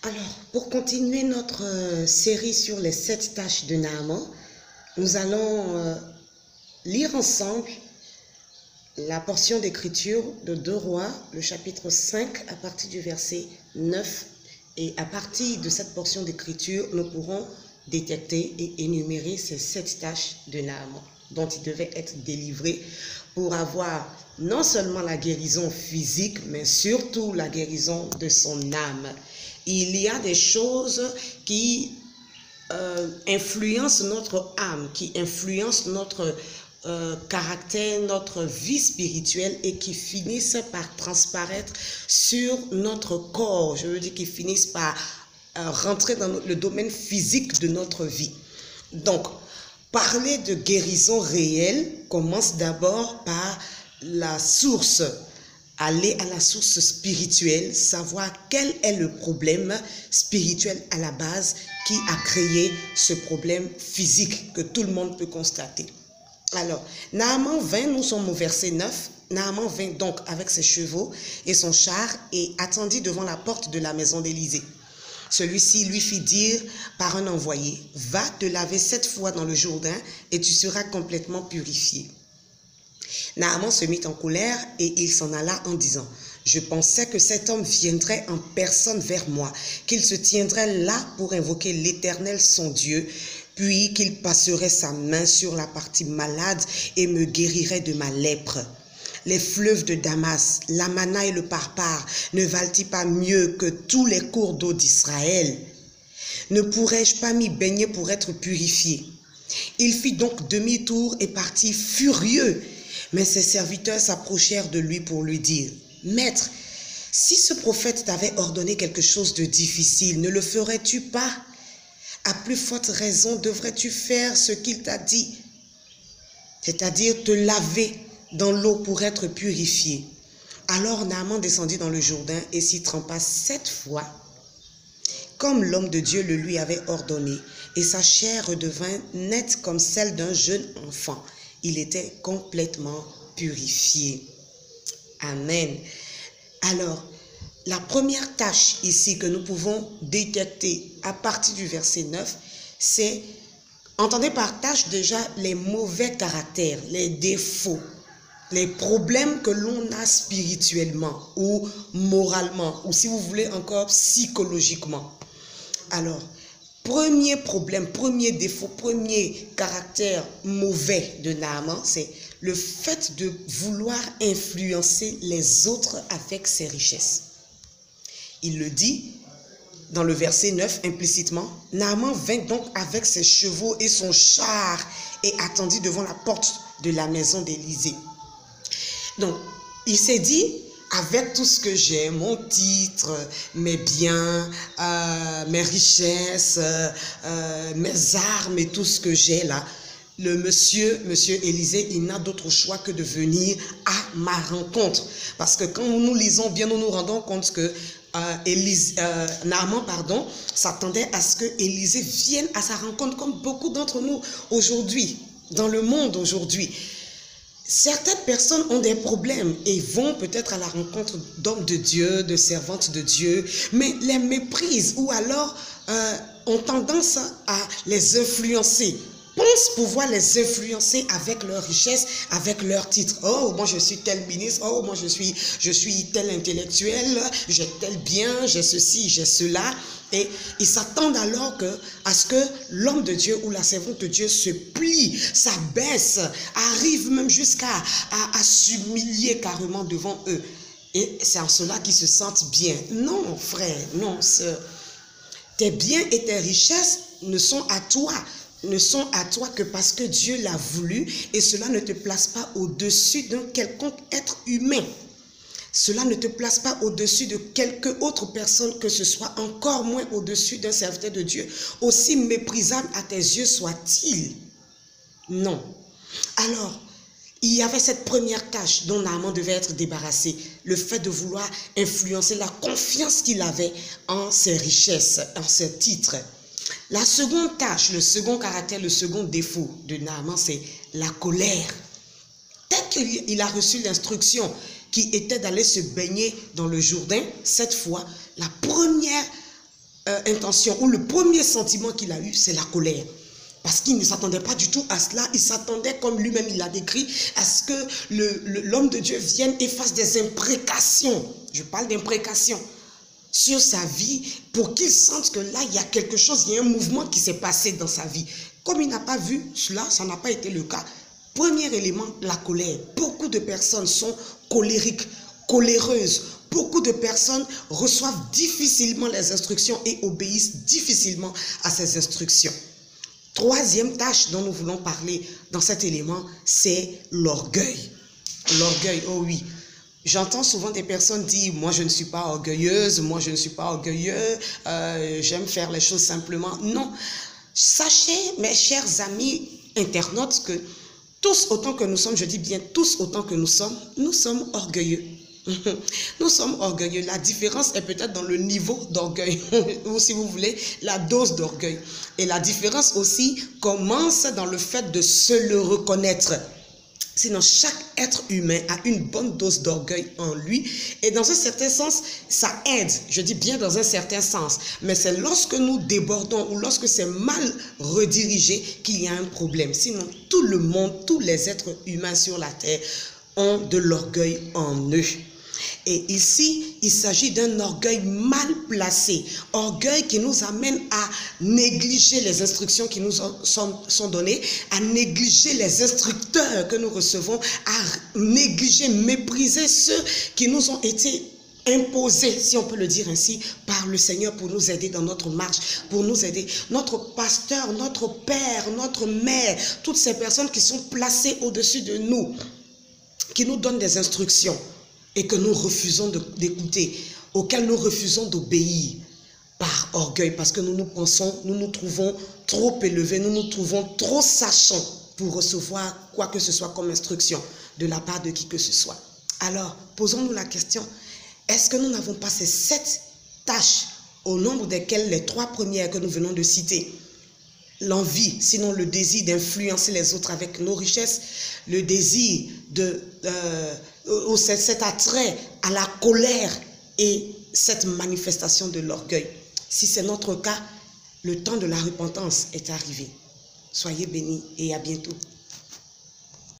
Alors, pour continuer notre série sur les 7 tâches de Naaman, nous allons lire ensemble la portion d'écriture de 2 Rois, le chapitre 5, à partir du verset 9. Et à partir de cette portion d'écriture, nous pourrons détecter et énumérer ces 7 tâches de Naaman, dont il devait être délivré pour avoir non seulement la guérison physique, mais surtout la guérison de son âme. Il y a des choses qui influencent notre âme, qui influencent notre caractère, notre vie spirituelle et qui finissent par transparaître sur notre corps. Je veux dire qui finissent par rentrer dans le domaine physique de notre vie. Donc, parler de guérison réelle commence d'abord par la source. Aller à la source spirituelle, savoir quel est le problème spirituel à la base qui a créé ce problème physique que tout le monde peut constater. Alors, Naaman vint, nous sommes au verset 9, Naaman vint donc avec ses chevaux et son char et attendit devant la porte de la maison d'Élysée. Celui-ci lui fit dire par un envoyé, « Va te laver 7 fois dans le Jourdain et tu seras complètement purifié. » Naaman se mit en colère et il s'en alla en disant, « Je pensais que cet homme viendrait en personne vers moi, qu'il se tiendrait là pour invoquer l'Éternel son Dieu, puis qu'il passerait sa main sur la partie malade et me guérirait de ma lèpre. Les fleuves de Damas, l'Amana et le Parpar ne valent-ils pas mieux que tous les cours d'eau d'Israël? Ne pourrais-je pas m'y baigner pour être purifié? » Il fit donc demi-tour et partit furieux. Mais ses serviteurs s'approchèrent de lui pour lui dire, « Maître, si ce prophète t'avait ordonné quelque chose de difficile, ne le ferais-tu pas? À plus forte raison devrais-tu faire ce qu'il t'a dit, c'est-à-dire te laver dans l'eau pour être purifié. » Alors Naaman descendit dans le Jourdain et s'y trempa 7 fois, comme l'homme de Dieu le lui avait ordonné, et sa chair redevint nette comme celle d'un jeune enfant. Il était complètement purifié. Amen. Alors, la première tâche ici que nous pouvons détecter à partir du verset 9, c'est, entendez par tâche déjà les mauvais caractères, les défauts, les problèmes que l'on a spirituellement ou moralement, ou si vous voulez encore psychologiquement. Alors, premier problème, premier défaut, premier caractère mauvais de Naaman, c'est le fait de vouloir influencer les autres avec ses richesses. Il le dit dans le verset 9 implicitement, Naaman vint donc avec ses chevaux et son char et attendit devant la porte de la maison d'Élysée. Donc, il s'est dit, avec tout ce que j'ai, mon titre, mes biens, mes richesses, mes armes et tout ce que j'ai là, le monsieur Élysée, il n'a d'autre choix que de venir à ma rencontre. Parce que quand nous lisons bien, nous nous rendons compte que Naaman s'attendait à ce que Élysée vienne à sa rencontre, comme beaucoup d'entre nous aujourd'hui, dans le monde aujourd'hui. Certaines personnes ont des problèmes et vont peut-être à la rencontre d'hommes de Dieu, de servantes de Dieu, mais les méprisent ou alors ont tendance à les influencer, pensent pouvoir les influencer avec leur richesse, avec leur titre. Oh, moi je suis tel ministre, oh, moi je suis tel intellectuel, j'ai tel bien, j'ai ceci, j'ai cela. Et ils s'attendent alors à ce que l'homme de Dieu ou la servante de Dieu se plie, s'abaisse, arrive même jusqu'à s'humilier carrément devant eux. Et c'est en cela qu'ils se sentent bien. Non, frère, non, sœur. Tes biens et tes richesses ne sont à toi que parce que Dieu l'a voulu et cela ne te place pas au-dessus d'un quelconque être humain. Cela ne te place pas au-dessus de quelque autre personne que ce soit, encore moins au-dessus d'un serviteur de Dieu, aussi méprisable à tes yeux soit-il. Non. Alors, il y avait cette première tâche dont Naaman devait être débarrassé, le fait de vouloir influencer la confiance qu'il avait en ses richesses, en ses titres. La seconde tâche, le second caractère, le second défaut de Naaman, c'est la colère. Dès qu'il a reçu l'instruction qui était d'aller se baigner dans le Jourdain, cette fois, la première intention ou le premier sentiment qu'il a eu, c'est la colère. Parce qu'il ne s'attendait pas du tout à cela. Il s'attendait, comme lui-même il l'a décrit, à ce que l'homme de Dieu vienne et fasse des imprécations. Je parle d'imprécations sur sa vie pour qu'il sente que là, il y a quelque chose, il y a un mouvement qui s'est passé dans sa vie. Comme il n'a pas vu cela, ça n'a pas été le cas. Premier élément, la colère. Beaucoup de personnes sont colériques, coléreuses. Beaucoup de personnes reçoivent difficilement les instructions et obéissent difficilement à ces instructions. Troisième tâche dont nous voulons parler dans cet élément, c'est l'orgueil. L'orgueil, oh oui. J'entends souvent des personnes dire, moi je ne suis pas orgueilleuse, moi je ne suis pas orgueilleux, j'aime faire les choses simplement. Non, sachez mes chers amis internautes que tous autant que nous sommes, je dis bien tous autant que nous sommes orgueilleux. Nous sommes orgueilleux. La différence est peut-être dans le niveau d'orgueil ou si vous voulez, la dose d'orgueil. Et la différence aussi commence dans le fait de se le reconnaître. Sinon, chaque être humain a une bonne dose d'orgueil en lui. Et dans un certain sens, ça aide. Je dis bien dans un certain sens. Mais c'est lorsque nous débordons ou lorsque c'est mal redirigé qu'il y a un problème. Sinon, tout le monde, tous les êtres humains sur la terre ont de l'orgueil en eux. Et ici, il s'agit d'un orgueil mal placé, orgueil qui nous amène à négliger les instructions qui nous sont données, à négliger les instructeurs que nous recevons, à négliger, mépriser ceux qui nous ont été imposés, si on peut le dire ainsi, par le Seigneur pour nous aider dans notre marche, pour nous aider. Notre pasteur, notre père, notre mère, toutes ces personnes qui sont placées au-dessus de nous, qui nous donnent des instructions, et que nous refusons d'écouter, auxquels nous refusons d'obéir par orgueil, parce que nous nous trouvons trop élevés, nous nous trouvons trop sachants pour recevoir quoi que ce soit comme instruction de la part de qui que ce soit. Alors, posons-nous la question, est-ce que nous n'avons pas ces 7 tâches, au nombre desquelles les 3 premières que nous venons de citer, l'envie, sinon le désir d'influencer les autres avec nos richesses, le désir ou cet attrait à la colère et cette manifestation de l'orgueil. Si c'est notre cas, le temps de la repentance est arrivé. Soyez bénis et à bientôt.